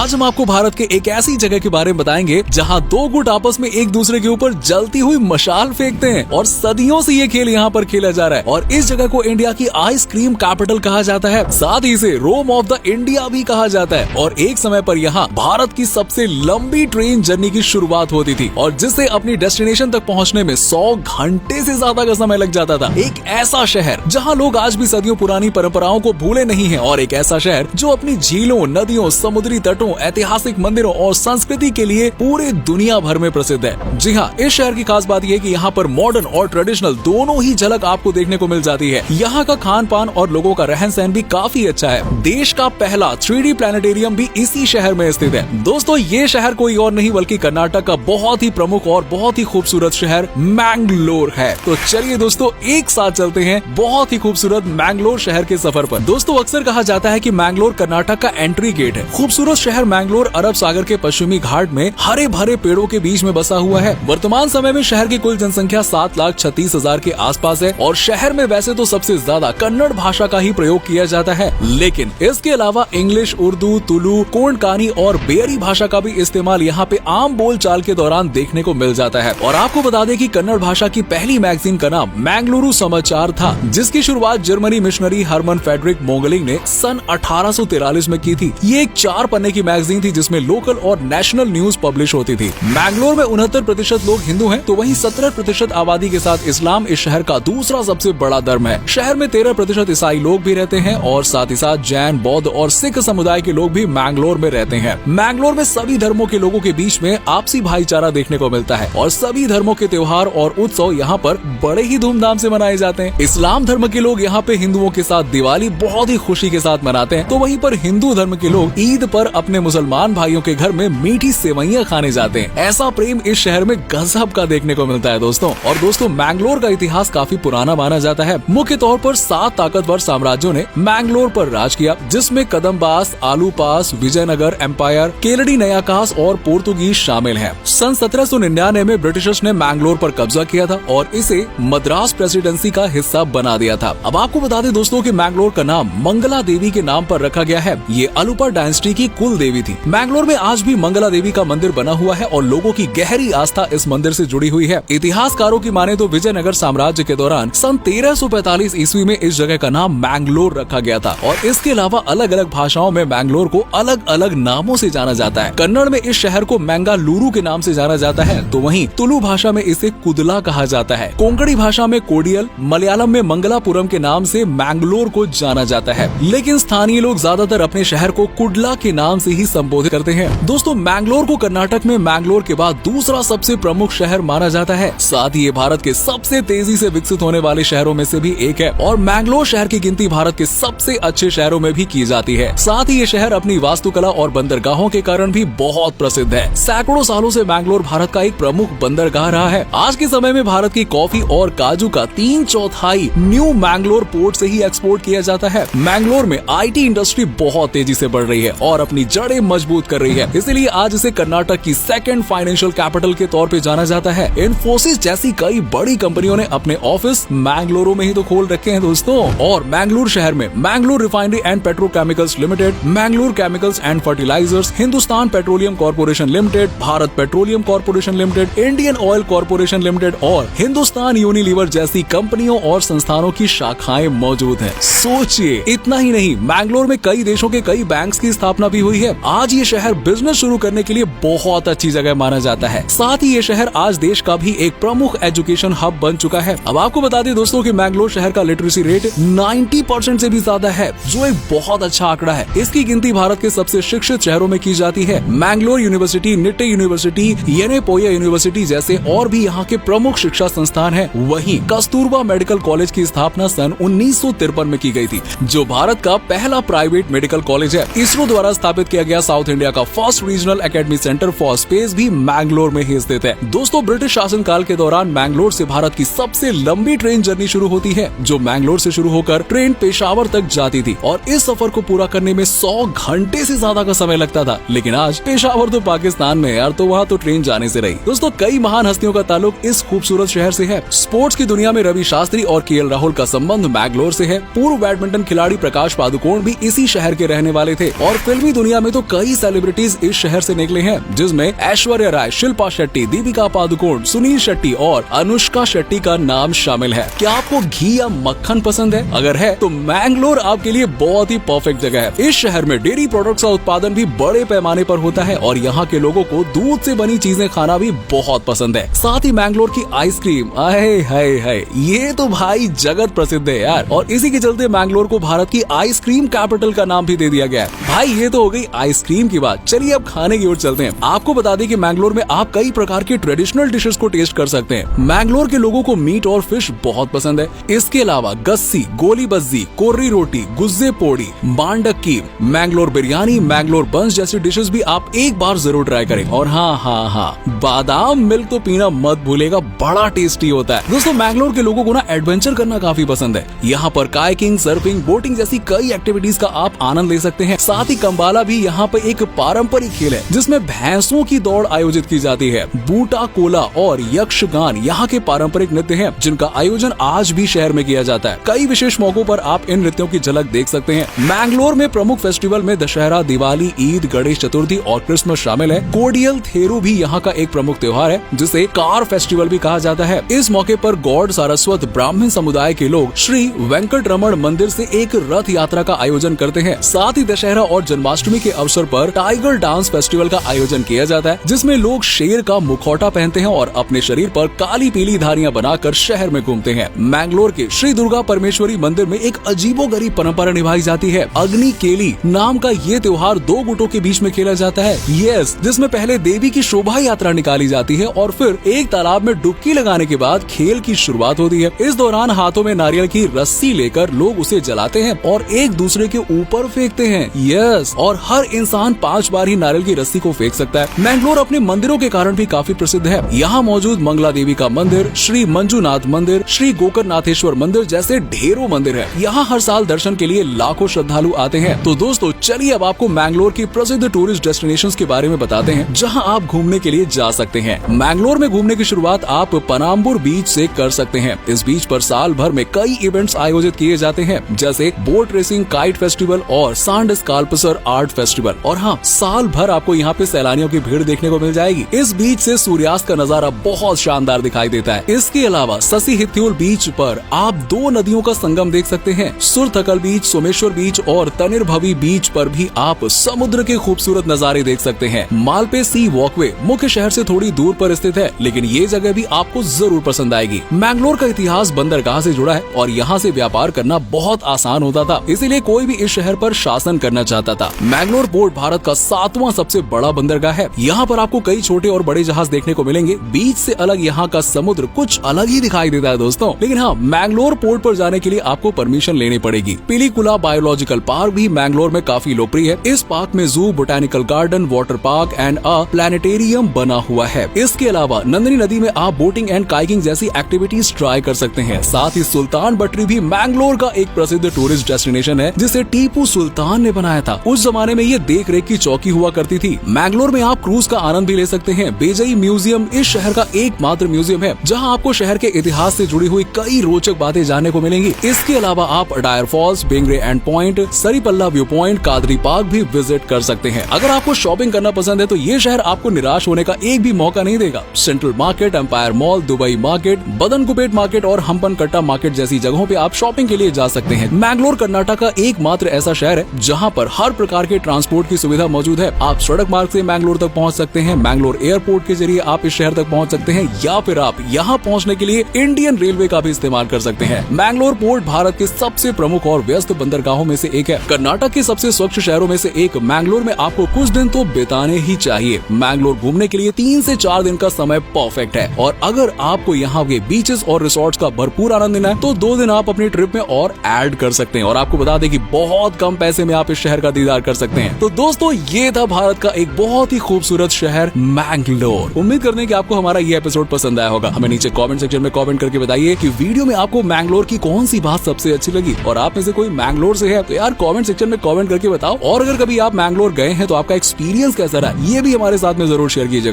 आज हम आपको भारत के एक ऐसी जगह के बारे में बताएंगे जहाँ दो गुट आपस में एक दूसरे के ऊपर जलती हुई मशाल फेंकते हैं और सदियों से ये खेल यहाँ पर खेला जा रहा है। और इस जगह को इंडिया की आइसक्रीम कैपिटल कहा जाता है, साथ ही इसे रोम ऑफ द इंडिया भी कहा जाता है। और एक समय पर यहाँ भारत की सबसे लंबी ट्रेन जर्नी की शुरुआत होती थी और जिससे अपनी डेस्टिनेशन तक पहुँचने में 100 घंटे से ज्यादा का समय लग जाता था। एक ऐसा शहर जहाँ लोग आज भी सदियों पुरानी परंपराओं को भूले नहीं है और एक ऐसा शहर जो अपनी झीलों, नदियों, समुद्री तटों, ऐतिहासिक मंदिरों और संस्कृति के लिए पूरे दुनिया भर में प्रसिद्ध है। जी हाँ, इस शहर की खास बात यह है कि यहाँ पर मॉडर्न और ट्रेडिशनल दोनों ही झलक आपको देखने को मिल जाती है। यहाँ का खान पान और लोगों का रहन सहन भी काफी अच्छा है। देश का पहला 3D प्लैनेटेरियम भी इसी शहर में स्थित है। दोस्तों, ये शहर कोई और नहीं बल्कि कर्नाटक का बहुत ही प्रमुख और बहुत ही खूबसूरत शहर मैंगलोर है। तो चलिए दोस्तों, एक साथ चलते हैं बहुत ही खूबसूरत मैंगलोर शहर के सफर पर। दोस्तों, अक्सर कहा जाता है कि मैंगलोर कर्नाटक का एंट्री गेट है। खूबसूरत शहर मैंगलोर अरब सागर के पश्चिमी घाट में हरे भरे पेड़ों के बीच में बसा हुआ है। वर्तमान समय में शहर की कुल जनसंख्या 7,36,000 के आसपास है और शहर में वैसे तो सबसे ज्यादा कन्नड़ भाषा का ही प्रयोग किया जाता है, लेकिन इसके अलावा इंग्लिश, उर्दू, तुलु, कोंकणी और बेरी भाषा का भी इस्तेमाल यहाँ पे आम बोल चाल के दौरान देखने को मिल जाता है। और आपको बता दें कि कन्नड़ भाषा की पहली मैगजीन का नाम मैंगलुरु समाचार था, जिसकी शुरुआत जर्मनी मिशनरी हरमन फेडरिक मोंगलिंग ने सन 1843 में की थी। ये एक 4 पन्ने की मैगजीन थी जिसमें लोकल और नेशनल न्यूज पब्लिश होती थी। मैंगलोर में 69% लोग हिंदू हैं, तो वहीं 17% आबादी के साथ इस्लाम इस शहर का दूसरा सबसे बड़ा धर्म है। शहर में 13% ईसाई लोग भी रहते हैं और साथ ही साथ जैन, बौद्ध और सिख समुदाय के लोग भी मैंगलोर में रहते हैं। मैंगलोर में सभी धर्मों के लोगों के बीच में आपसी भाईचारा देखने को मिलता है और सभी धर्मों के त्योहार और उत्सव यहाँ पर बड़े ही धूमधाम से मनाए जाते हैं। इस्लाम धर्म के लोग यहाँ पे हिंदुओं के साथ दिवाली बहुत ही खुशी के साथ मनाते हैं, तो वहीं पर हिंदू धर्म के लोग ईद पर अपने मुसलमान भाइयों के घर में मीठी सेवइयां खाने जाते हैं। ऐसा प्रेम इस शहर में गजब का देखने को मिलता है दोस्तों। और दोस्तों, मैंगलोर का इतिहास काफी पुराना माना जाता है। मुख्य तौर पर 7 ताकतवर साम्राज्यों ने मैंगलोर पर राज किया, जिसमें कदम्बास, आलूपास, विजयनगर एम्पायर, केलडी नयाकास और पोर्तुगीज शामिल हैं। सन 1799 में ब्रिटिशर्स ने मैंगलोर पर कब्जा किया था और इसे मद्रास प्रेसिडेंसी का हिस्सा बना दिया था। अब आपको बता दें दोस्तों कि मैंगलोर का नाम मंगला देवी के नाम पर रखा गया है। ये अलूपा डायनेस्टी की कुल देवी थी। मैंगलोर में आज भी मंगला देवी का मंदिर बना हुआ है और लोगों की गहरी आस्था इस मंदिर से जुड़ी हुई है। इतिहासकारों की माने तो विजयनगर साम्राज्य के दौरान सन 1345 ईस्वी में इस जगह का नाम मैंगलोर रखा गया था और इसके अलावा अलग अलग भाषाओं में मैंगलोर को अलग अलग नामों से जाना जाता है। कन्नड़ में इस शहर को मैंगालुरु के नाम से जाना जाता है, तो वहीं तुलु भाषा में इसे कुदला कहा जाता है। कोंकणी भाषा में कोडियल, मलयालम में मंगलापुरम के नाम से मैंगलोर को जाना जाता है, लेकिन स्थानीय लोग ज्यादातर अपने शहर को कुडला के नाम से ही संबोधित करते हैं। दोस्तों, मैंगलोर को कर्नाटक में मैंगलोर के बाद दूसरा सबसे प्रमुख शहर माना जाता है। साथ ही ये भारत के सबसे तेजी से विकसित होने वाले शहरों में से भी एक है और मैंगलोर शहर की गिनती भारत के सबसे अच्छे शहरों में भी की जाती है। साथ ही ये शहर अपनी वास्तुकला और बंदरगाहों के कारण भी बहुत प्रसिद्ध है। सैकड़ों सालों से मैंगलोर भारत का एक प्रमुख बंदरगाह रहा है। आज के समय में भारत की कॉफी और काजू का 3/4 न्यू मैंगलोर पोर्ट से ही एक्सपोर्ट किया जाता है। मैंगलोर में IT इंडस्ट्री बहुत तेजी से बढ़ रही है और अपनी जड़ें मजबूत कर रही है, इसलिए आज इसे कर्नाटक की सेकंड फाइनेंशियल कैपिटल के तौर पे जाना जाता है। इन्फोसिस जैसी कई बड़ी कंपनियों ने अपने ऑफिस मैंगलोर में ही तो खोल रखे हैं दोस्तों। और मैंगलोर शहर में Mangalore Refinery and Petrochemicals Limited, Mangalore Chemicals and Fertilizers, Hindustan Petroleum Corporation Limited, Bharat Petroleum Corporation Limited, Indian Oil Corporation Limited और हिंदुस्तान यूनिलीवर जैसी कंपनियों और संस्थानों की शाखाएं मौजूद हैं। सोचिए, इतना ही नहीं, मैंगलोर में कई देशों के कई बैंक्स की स्थापना भी हुई है। आज ये शहर बिजनेस शुरू करने के लिए बहुत अच्छी जगह माना जाता है। साथ ही ये शहर आज देश का भी एक प्रमुख एजुकेशन हब बन चुका है। अब आपको बता दें दोस्तों कि मैंगलोर शहर का लिटरेसी रेट 90% से भी ज्यादा है, जो एक बहुत अच्छा आंकड़ा है। इसकी गिनती भारत के सबसे शिक्षित शहरों में की जाती है। Mangalore university, Nitte university, Yenepoya university जैसे और भी यहाँ के प्रमुख शिक्षा संस्थान हैं। वहीं कस्तूरबा मेडिकल कॉलेज की स्थापना सन 1953 में की गई थी, जो भारत का पहला प्राइवेट मेडिकल कॉलेज है। इसरो द्वारा स्थापित किया गया साउथ इंडिया का first regional academy centre for space भी मैंगलोर में ही स्थित है। दोस्तों, ब्रिटिश शासन काल के दौरान मैंगलोर से भारत की सबसे लंबी ट्रेन जर्नी शुरू होती है, जो मैंगलोर से शुरू होकर ट्रेन पेशावर तक जाती थी और इस सफर को पूरा करने में 100 घंटे से ज्यादा का समय लगता था। लेकिन आज पेशावर तो पाकिस्तान में है यार, तो वहाँ तो ट्रेन जाने से रही। दोस्तों, कई महान हस्तियों का ताल्लुक इस खूबसूरत शहर से है। स्पोर्ट्स की दुनिया में रवि शास्त्री और KL राहुल का संबंध मैंगलोर से है। पूर्व बैडमिंटन खिलाड़ी प्रकाश पादुकोण भी इसी शहर के रहने वाले थे और फिल्मी दुनिया में तो कई सेलिब्रिटीज इस शहर से निकले हैं, जिसमें ऐश्वर्या राय, शिल्पा शेट्टी, दीपिका पादुकोण, सुनील शेट्टी और अनुष्का शेट्टी का नाम शामिल है। क्या आपको घी या मक्खन पसंद है? अगर है तो मैंगलोर आपके लिए बहुत ही परफेक्ट जगह है। इस शहर में डेयरी प्रोडक्ट्स का उत्पादन भी बड़े पैमाने पर होता है और यहाँ के लोगों को दूध से बनी चीजें खाना भी बहुत पसंद है। साथ ही मैंगलोर की आइसक्रीम, आए हाय हाय, ये तो भाई जगत प्रसिद्ध है यार। और इसी के चलते मैंगलोर को भारत की आइसक्रीम कैपिटल का नाम भी दे दिया गया है। भाई ये तो हो गई आइसक्रीम की बात। चलिए अब खाने की ओर चलते हैं। आपको बता दें कि मैंगलोर में आप कई प्रकार के ट्रेडिशनल डिशेस को टेस्ट कर सकते हैं। मैंगलोर के लोगों को मीट और फिश बहुत पसंद है। इसके अलावा गस्सी, गोली बज्जी, कोर्री रोटी, गुज्जे पोड़ी, मांडक्की, मैंगलोर बिरयानी, मैंगलोर बंस जैसी डिशेस भी आप एक बार जरूर ट्राई करें। और हाँ, बादाम मिल्क तो पीना मत भूलेगा, बड़ा टेस्टी होता है। दोस्तों मैंगलोर के लोगों को ना एडवेंचर करना काफी पसंद है। यहाँ पर कायाकिंग, सर्फिंग, बोटिंग जैसी कई एक्टिविटीज का आप आनंद ले सकते हैं। साथ ही कंबाला भी यहाँ पर एक पारंपरिक खेल है, जिसमें भैंसों की दौड़ आयोजित की जाती है। बूटा कोला और यक्षगान यहाँ के पारंपरिक नृत्य हैं, जिनका आयोजन आज भी शहर में किया जाता है। कई विशेष मौकों पर आप इन नृत्यों की झलक देख सकते हैं। मैंगलोर में प्रमुख फेस्टिवल में दशहरा, दिवाली, ईद, गणेश चतुर्थी और क्रिसमस शामिल है। कोडियल थेरू भी यहाँ का एक प्रमुख त्योहार है, जिसे कार फेस्टिवल भी कहा जाता है। इस मौके पर गौड़ सारस्वत ब्राह्मण समुदाय के लोग श्री वेंकटरमण मंदिर से एक रथ यात्रा का आयोजन करते हैं। साथ ही दशहरा और जन्माष्टमी के अवसर पर टाइगर डांस फेस्टिवल का आयोजन किया जाता है, जिसमें लोग शेर का मुखौटा पहनते हैं और अपने शरीर पर काली पीली धारियां बनाकर शहर में घूमते हैं। मैंगलोर के श्री दुर्गा परमेश्वरी मंदिर में एक अजीबोगरीब परंपरा निभाई जाती है। अग्नि केली नाम का ये त्योहार दो गुटों के बीच में खेला जाता है। यस, जिसमें पहले देवी की शोभा यात्रा निकाली जाती है और फिर एक तालाब में डुबकी लगाने के बाद खेल की शुरुआत होती है। इस दौरान हाथों में नारियल की रस्सी लेकर लोग उसे जलाते हैं और एक दूसरे के ऊपर फेंकते हैं। यस, और हर इंसान 5 बार ही नारियल की रस्सी को फेंक सकता है। मैंगलोर अपने मंदिरों के कारण भी काफी प्रसिद्ध है। यहाँ मौजूद मंगला देवी का मंदिर, श्री मंजूनाथ मंदिर, श्री गोकर्णनाथेश्वर मंदिर जैसे ढेरों मंदिर है। यहाँ हर साल दर्शन के लिए लाखों श्रद्धालु आते हैं। तो दोस्तों चलिए अब आपको मैंगलोर की प्रसिद्ध टूरिस्ट डेस्टिनेशंस के बारे में बताते हैं, जहाँ आप घूमने के लिए जा सकते हैं। मैंगलोर में घूमने की शुरुआत आप पनाम्बुर बीच से कर सकते हैं। इस बीच पर साल भर में कई इवेंट्स आयोजित किए जाते हैं, जैसे बोट रेसिंग, काइट फेस्टिवल और सांड स्काल्पसर आर्ट फेस्टिवल। और हाँ, साल भर आपको यहाँ पे सैलानियों की भीड़ देखने को मिल जाएगी। इस बीच से सूर्यास्त का नजारा बहुत शानदार दिखाई देता है। इसके अलावा ससी हित्यूल बीच पर आप 2 नदियों का संगम देख सकते हैं। सुरथकल बीच, सोमेश्वर बीच और तनिर्भवी बीच पर भी आप समुद्र के खूबसूरत नजारे देख सकते हैं। मालपे सी वॉकवे मुख्य शहर से थोड़ी दूर पर स्थित है, लेकिन ये जगह भी आपको जरूर पसंद आएगी। मैंगलोर का इतिहास बंदरगाह से जुड़ा है और यहाँ से व्यापार करना बहुत आसान होता था, इसीलिए कोई भी इस शहर पर शासन करना चाहता था। मैंगलोर पोर्ट भारत का 7वां सबसे बड़ा बंदरगाह है। यहाँ पर आपको कई छोटे और बड़े जहाज देखने को मिलेंगे। बीच से अलग यहाँ का समुद्र कुछ अलग ही दिखाई देता है दोस्तों। लेकिन हाँ, मैंगलोर पोर्ट पर जाने के लिए आपको परमिशन लेनी पड़ेगी। पिलीकुला बायोलॉजिकल पार्क भी मैंगलोर में काफी लोकप्रिय है। इस पार्क में जू, botanical garden, water park and a planetarium बना हुआ है। इसके अलावा नंदनी नदी में आप बोटिंग एंड काइकिंग जैसी एक्टिविटीज ट्राई कर सकते हैं। साथ ही सुल्तान बटरी भी मैंगलोर का एक प्रसिद्ध टूरिस्ट डेस्टिनेशन है, जिसे टीपू सुल्तान ने बनाया था। उस जमाने में ये देख रेख की चौकी हुआ करती थी। मैंगलोर में आप क्रूज का आनंद भी ले सकते हैं। बेजई म्यूजियम इस शहर का एकमात्र म्यूजियम है, जहां आपको शहर के इतिहास से जुड़ी हुई कई रोचक बातें जानने को मिलेंगी। इसके अलावा आप Adyar falls, Bengre end point, Saripalla view point, Kadri park भी विजिट कर सकते हैं। अगर आपको शॉपिंग करना पसंद है तो ये शहर आपको निराश होने का एक भी मौका नहीं देगा। Central market, Empire mall, Dubai market, बदन कुपेट मार्केट और हम्पन कट्टा मार्केट जैसी जगहों पे आप शॉपिंग के लिए जा सकते हैं। मैंगलोर कर्नाटक का एकमात्र ऐसा शहर है जहां पर हर प्रकार के ट्रांसपोर्ट की सुविधा मौजूद है। आप सड़क मार्ग से मैंगलोर तक पहुंच सकते हैं। मैंगलोर एयरपोर्ट के जरिए आप इस शहर तक पहुंच सकते हैं, या फिर आप यहां पहुंचने के लिए इंडियन रेलवे का भी इस्तेमाल कर सकते हैं। मैंगलोर पोर्ट भारत के सबसे प्रमुख और व्यस्त बंदरगाहों में से एक है। कर्नाटक के सबसे स्वच्छ शहरों में से एक मैंगलोर में आपको कुछ दिन तो बिताने ही चाहिए। मैंगलोर घूमने के लिए 3 से 4 दिन का समय परफेक्ट है। और अगर आपको यहाँ के बीचेस और रिसोर्ट्स का भरपूर आनंद लेना है तो 2 दिन आप अपनी ट्रिप में और ऐड कर सकते हैं। और आपको बता दें कि बहुत कम पैसे में आप इस शहर का दीदार कर सकते हैं। तो दोस्तों ये था भारत का एक बहुत ही खूबसूरत शहर मैंगलोर। उम्मीद करते हैं कि आपको हमारा ये एपिसोड पसंद आया होगा। हमें नीचे कमेंट सेक्शन में कमेंट करके बताइए कि वीडियो में आपको मैंगलोर की कौन सी बात सबसे अच्छी लगी। और आप में से कोई मैंगलोर से है तो यार कमेंट सेक्शन में कमेंट करके बताओ। और अगर कभी आप मैंगलोर गए हैं तो आपका एक्सपीरियंस कैसा रहा ये भी हमारे साथ में जरूर शेयर कीजिएगा।